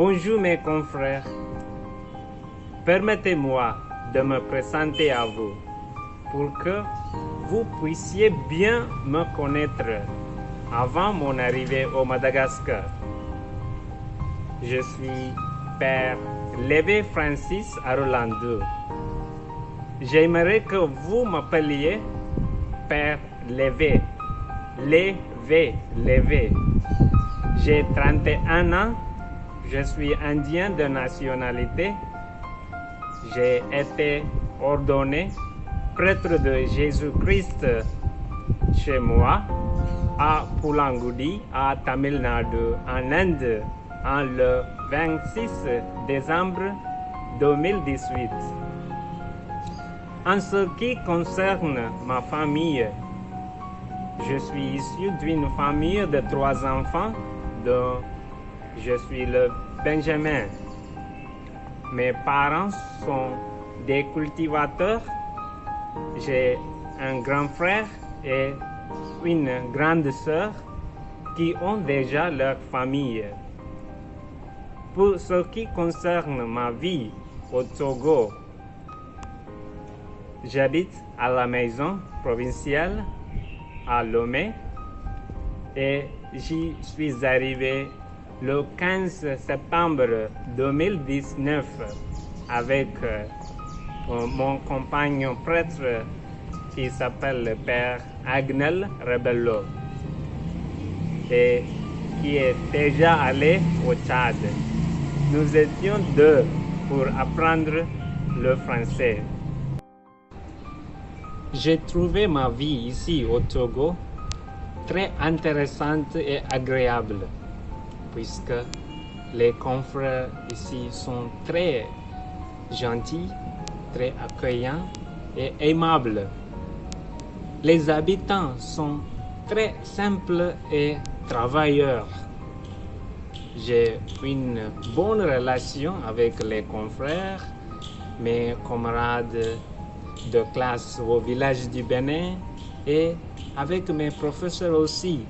Bonjour mes confrères. Permettez-moi de me présenter à vous pour que vous puissiez bien me connaître avant mon arrivée au Madagascar. Je suis Père Lévé Francis Arolando. J'aimerais que vous m'appeliez Père Lévé. Lévé. J'ai 31 ans. Je suis indien de nationalité. J'ai été ordonné prêtre de Jésus-Christ chez moi à Pulangudi, à Tamil Nadu, en Inde, en le 26 décembre 2018. En ce qui concerne ma famille, je suis issu d'une famille de 3 enfants dont je suis le Benjamin. Mes parents sont des cultivateurs. J'ai un grand frère et une grande sœur qui ont déjà leur famille. Pour ce qui concerne ma vie au Togo, j'habite à la maison provinciale à Lomé et j'y suis arrivé le 15 septembre 2019 avec mon compagnon prêtre qui s'appelle le Père Agnel Rebello et qui est déjà allé au Tchad. Nous étions 2 pour apprendre le français. J'ai trouvé ma vie ici au Togo très intéressante et agréable, puisque les confrères ici sont très gentils, très accueillants et aimables. Les habitants sont très simples et travailleurs. J'ai une bonne relation avec les confrères, mes camarades de classe au village du Bénin et avec mes professeurs aussi.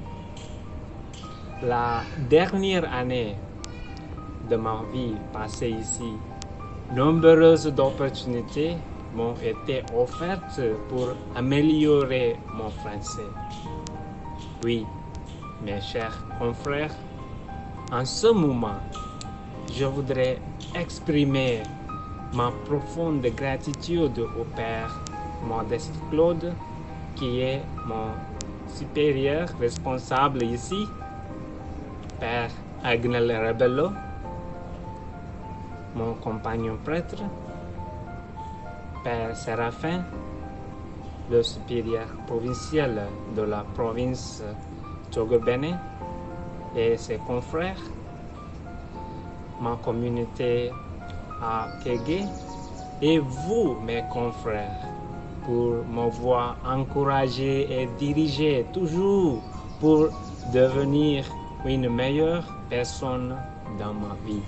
La dernière année de ma vie passée ici, nombreuses opportunités m'ont été offertes pour améliorer mon français. Oui, mes chers confrères, en ce moment, je voudrais exprimer ma profonde gratitude au Père Modeste Claude, qui est mon supérieur responsable ici, Père Agnel Rebello, mon compagnon prêtre, Père Séraphin, le supérieur provincial de la province Togo-Bénin et ses confrères, ma communauté à Kégué et vous, mes confrères, pour m'avoir encouragé et dirigé toujours pour devenir une meilleure personne dans ma vie.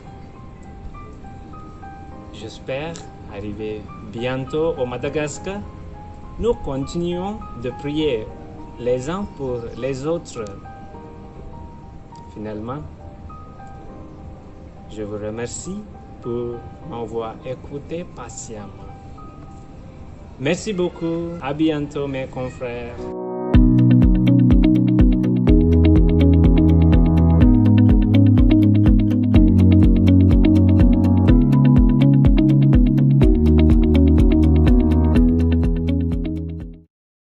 J'espère arriver bientôt au Madagascar. Nous continuons de prier les uns pour les autres. Finalement, je vous remercie pour m'avoir écouté patiemment. Merci beaucoup. À bientôt, mes confrères.